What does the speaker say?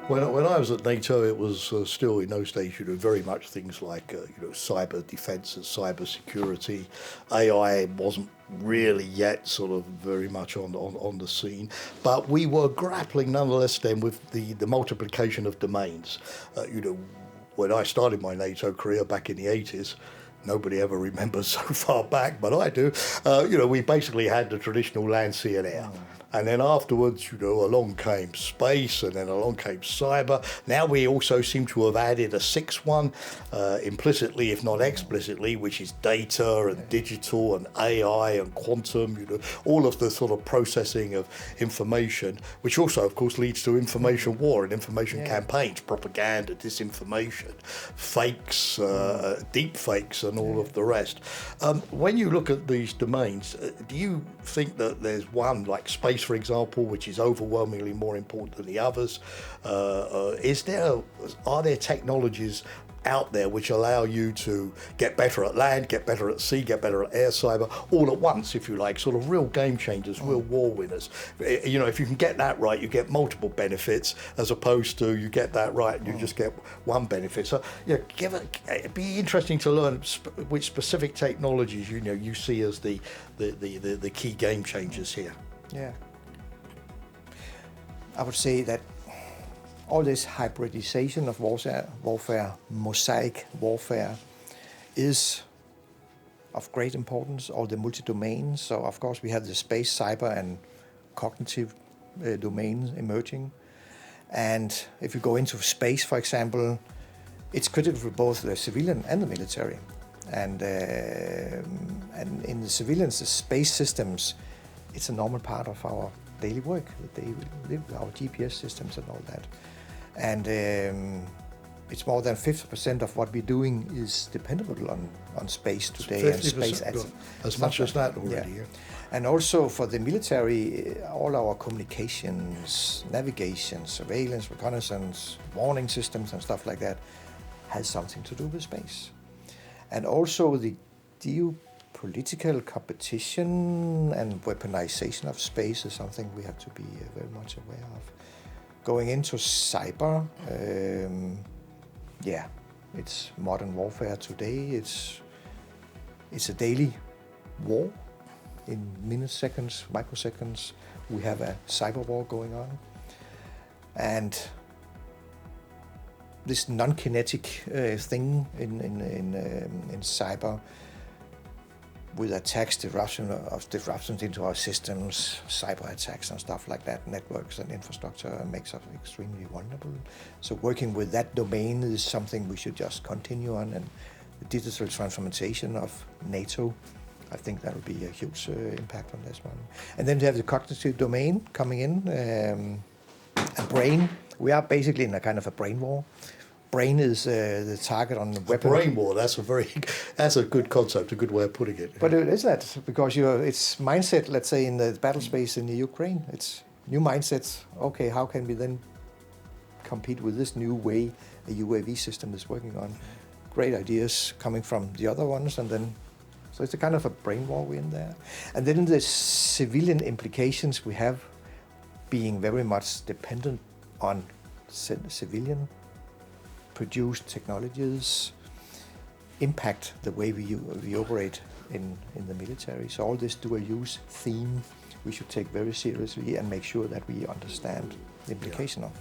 When I was at NATO, it was still in those days, very much things like, cyber defence and cyber security. AI wasn't really yet sort of very much on the scene, but we were grappling nonetheless then with the multiplication of domains. When I started my NATO career back in the 80s, nobody ever remembers so far back, but I do. We basically had the traditional land, sea and air. And then afterwards, along came space, and then along came cyber. Now we also seem to have added a sixth one, implicitly, if not explicitly, which is data and digital and AI and quantum, all of the sort of processing of information, which also, of course, leads to information war and information campaigns, propaganda, disinformation, fakes, deep fakes, and all of the rest. When you look at these domains, do you think that there's one, like space, for example, which is overwhelmingly more important than the others? Are there technologies out there which allow you to get better at land, get better at sea, get better at air cyber, all at once, if you like, sort of real game changers, real war winners? If you can get that right, you get multiple benefits, as opposed to you get that right and you just get one benefit. So, it'd be interesting to learn which specific technologies you see as the key game changers here. Yeah. I would say that all this hybridization of warfare, mosaic warfare, is of great importance, all the multi-domains. So, of course, we have the space, cyber, and cognitive domains emerging. And if you go into space, for example, it's critical for both the civilian and the military. And in the civilians, the space systems, it's a normal part of our daily work, our GPS systems and all that. And it's more than 50% of what we're doing is dependable on space today. And space as much as that already. Yeah. And also for the military, all our communications, navigation, surveillance, reconnaissance, warning systems and stuff like that has something to do with space. And also the geopolitical competition and weaponization of space is something we have to be very much aware of. Going into cyber, it's modern warfare today. It's a daily war. In milliseconds, microseconds, we have a cyber war going on. And this non-kinetic thing in cyber, with attacks, disruptions into our systems, cyber attacks and stuff like that, networks and infrastructure makes us extremely vulnerable. So working with that domain is something we should just continue on, and the digital transformation of NATO, I think that will be a huge impact on this one. And then we have the cognitive domain coming in, a brain. We are basically in a kind of a brain war. Brain is the target on the weapon. Brain war. That's a good concept, a good way of putting it. But it is that, because it's mindset. Let's say in the battle space in the Ukraine, it's new mindsets. Okay, how can we then compete with this new way a UAV system is working on? Great ideas coming from the other ones, and then so it's a kind of a brain war we're in there. And then the civilian implications we have, being very much dependent on civilian produced technologies, impact the way we operate in the military. So all this dual use theme we should take very seriously and make sure that we understand the implication of.